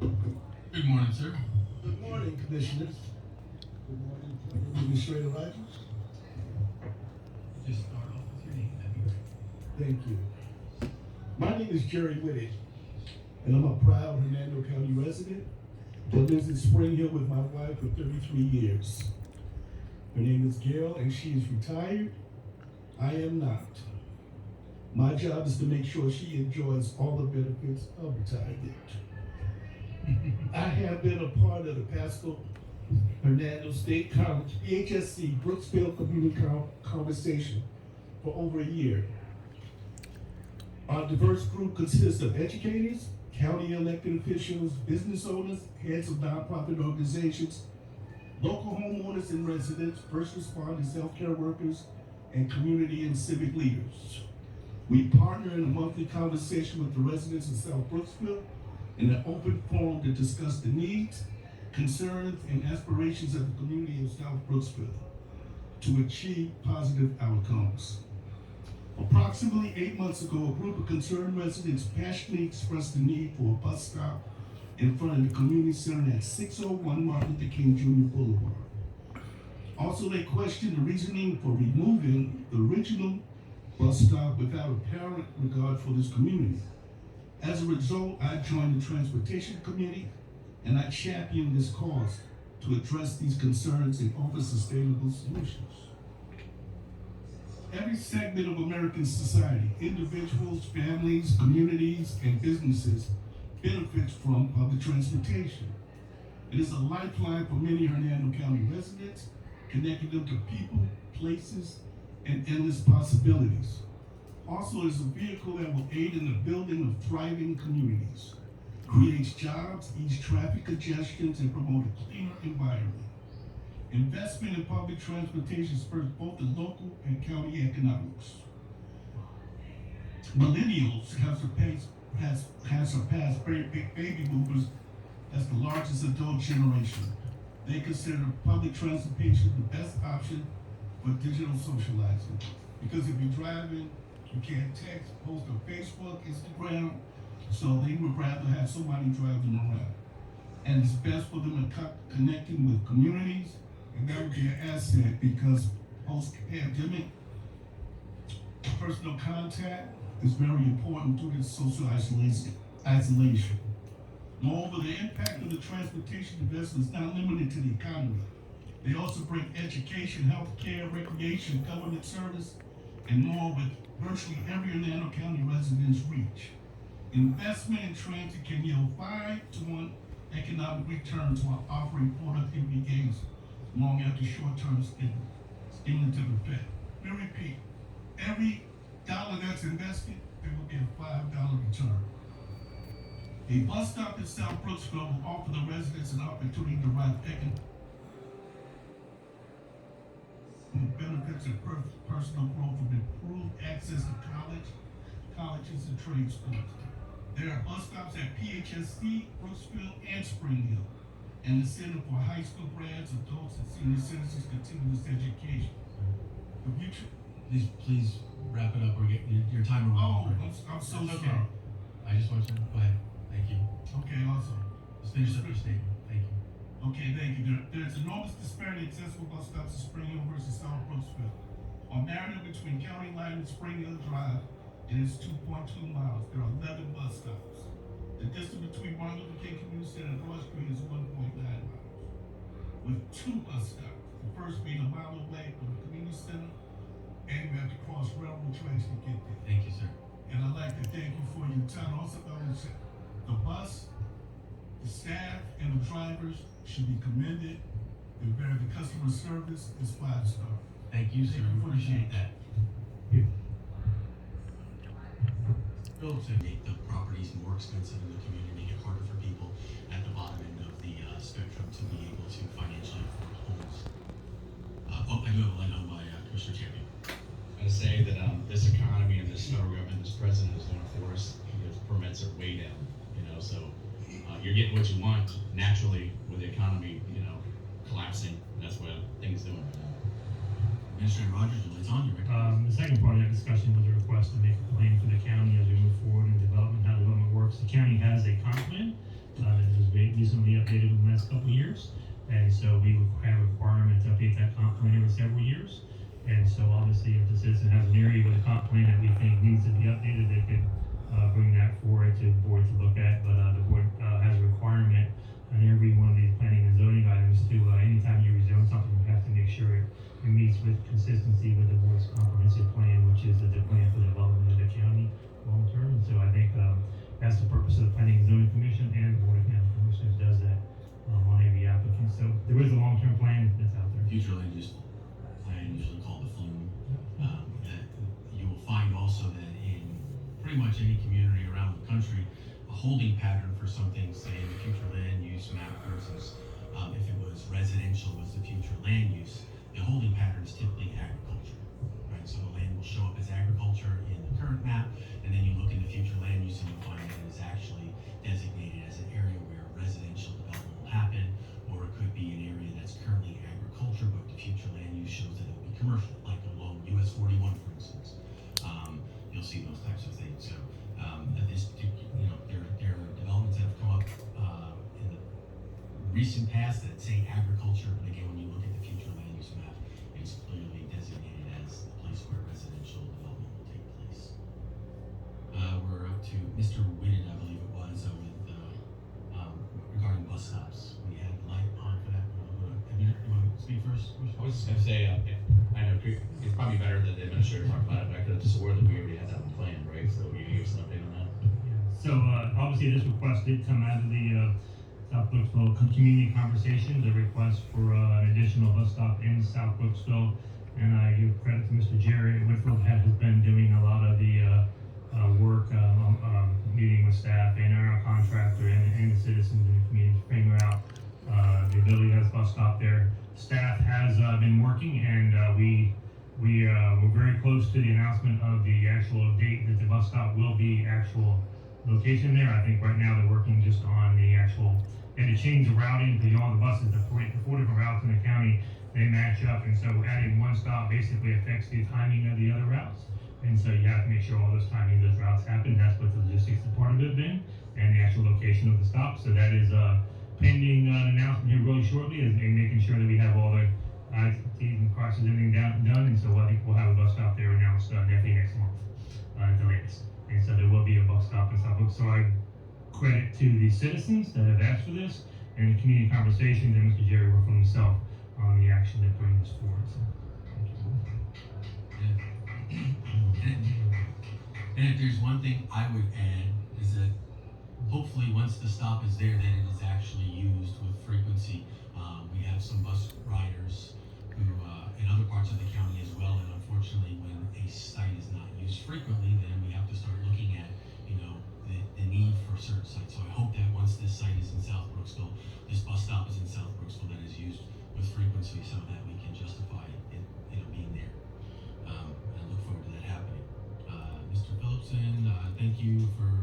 Good morning, sir. Good morning, Commissioners. Good morning, Administrator Rogers. Just start off with your name, that'd be great. Thank you. My name is Jerry Whitted, and I'm a proud Hernando County resident that lives in Spring Hill with my wife for 33 years. Her name is Gail, and she is retired. I am not. My job is to make sure she enjoys all the benefits of retirement. I have been a part of the Pasco Hernando State College, PHSC, Brooksville Community Conversation for over a year. Our diverse group consists of educators, county elected officials, business owners, heads of nonprofit organizations, local homeowners and residents, first responders, healthcare workers, and community and civic leaders. We partner in a monthly conversation with the residents of South Brooksville in an open forum to discuss the needs, concerns, and aspirations of the community of South Brooksville to achieve positive outcomes. Approximately 8 months ago, a group of concerned residents passionately expressed the need for a bus stop in front of the community center at 601 Martin Luther King Jr. Boulevard. Also, they questioned the reasoning for removing the original bus stop without apparent regard for this community. As a result, I joined the Transportation Committee and I championed this cause to address these concerns and offer sustainable solutions. Every segment of American society, individuals, families, communities, and businesses benefits from public transportation. It is a lifeline for many Hernando County residents, connecting them to people, places, and endless possibilities. Also, it is a vehicle that will aid in the building of thriving communities, creates jobs, ease traffic congestions, and promote a cleaner environment. Investment in public transportation spurs both the local and county economics. Millennials have surpassed baby boomers as the largest adult generation. They consider public transportation the best option for digital socializing. Because if you're driving, you can't text, post on Facebook, Instagram, so they would rather have somebody drive them around. And it's best for them to connecting with communities, and that would be an asset because post-pandemic, personal contact is very important due to social isolation. Moreover, the impact of the transportation investment is not limited to the economy. They also bring education, healthcare, recreation, government service, and more with virtually every Hernando County resident's reach. Investment in transit can yield 5-to-1 economic returns while offering productivity gains long after short-term stimulative effect. We repeat, every dollar that's invested, there will be a $5 return. A bus stop in South Brooksville will offer the residents an opportunity to ride economic benefits and personal growth from improved access to colleges, and trade schools. There are bus stops at PHSC, Brooksville, and Spring Hill, and the Center for High School grads, adults, and senior citizens continuous education. The future. Please wrap it up or get your timer Oh, over. I'm so That's sorry. okay. I just want you to go ahead. Thank you. Okay, awesome. Just finish up your statement. Thank you. Okay, thank you. There's enormous disparity in accessible bus stops in Spring Hill versus South Brooksville. On Marion between County Line and Spring Hill Drive, it is 2.2 miles. There are 11 bus stops. The distance between Martin Luther King Community Center and Broad Street is 1.9 miles, with 2 bus stops. The first being a mile away from the community center, and we have to cross railroad tracks to get there. Thank you, sir. And I'd like to thank you for your time. Also, I want to say, the bus, the staff, and the drivers should be commended. The customer service is 5-star. Thank you, sir. Thank you for the Appreciate time. that. Phillipson. Make the properties more expensive in the community, make it harder for people at the bottom end of the spectrum to be able to financially afford homes. I do have a line on my Commissioner Champion. I say that this economy and this federal government, this president is doing for us, his permits are way down, so you're getting what you want naturally with the economy, collapsing. That's what things doing right now. Administrator Rogers, your light's on, you're ready. The second part of that discussion was a request to make a plan for the county as we move forward in development, how development works. The county has a comp plan that was recently updated in the last couple of years. And so we have a requirement to update that comp plan every several years. And so obviously if the citizen has an area with a comp plan that we think needs to be updated, they could bring that forward to the board to look at. But the board has a requirement on every one of these planning and zoning items to, anytime you rezone something, you have to make sure it meets with consistency with the board's comprehensive plan, which is the plan for the development of the county long term. And so I think that's the purpose of the Planning and Zoning Commission, and the Board of County Commissioners does that on every applicant. So there is a long-term plan that's out there. Future land use plan, usually called the FLUME, that you will find also that in pretty much any community around the country, a holding pattern for something, say in the future land use map, for instance, if it was residential was the future land use, the holding pattern is typically agriculture, right? So the land will show up as agriculture in the current map, and then you look in the future land use and you'll find that it is actually designated as an area where residential development will happen, or it could be an area that's currently agriculture, but the future land use shows that it will be commercial, like along US 41, for instance. You'll see those types of things. So there are developments that have come up in the recent past that say agriculture, but again, when you look at the future land use map, it's clearly designated as the place where residential development will take place. We're up to Mr. Whitted, I believe it was, regarding bus stops. We had light on for that. You want to speak first? I was just gonna say, I know it's probably better that the administrator talked about it, but I could have swore that we already had that one planned, right? So you give us an update on that? So obviously this request did come out of the South Brooksville Community Conversations, a request for an additional bus stop in South Brooksville. And I give credit to Mr. Jerry Whitfield, has been doing a lot of the work, meeting with staff and our contractor and the citizens in the community to figure out the ability to have a bus stop there. Staff has been working, and we're very close to the announcement of the actual date that the bus stop will be actual location there. I think right now they're working just on the actual, and to change the routing, because all the buses, the four different routes in the county, they match up, and so adding one stop basically affects the timing of the other routes. And so you have to make sure all those timing of those routes happen. That's what the logistics part of it been, and the actual location of the stop. So that is pending an announcement here really shortly, and making sure that we have all the I's, T's, and crosses everything done. And so I think we'll have a bus stop there announced definitely next month at the latest. And so there will be a bus stop in South Brooksville. So I credit to the citizens that have asked for this, and the community conversations, and Mr. Jerry Whitfield himself on the action that brings this forward. So thank you. And if there's one thing I would add is that hopefully once the stop is there, then it is actually used with frequency. We have some bus riders who, in other parts of the county as well, and unfortunately when a site is not used frequently, then we have to start looking at, the need for certain sites. So I hope that once this site is in South Brooksville, this bus stop is in South Brooksville that is used with frequency so that we can justify it being there. And I look forward to that happening. Mr. Phillipson, thank you for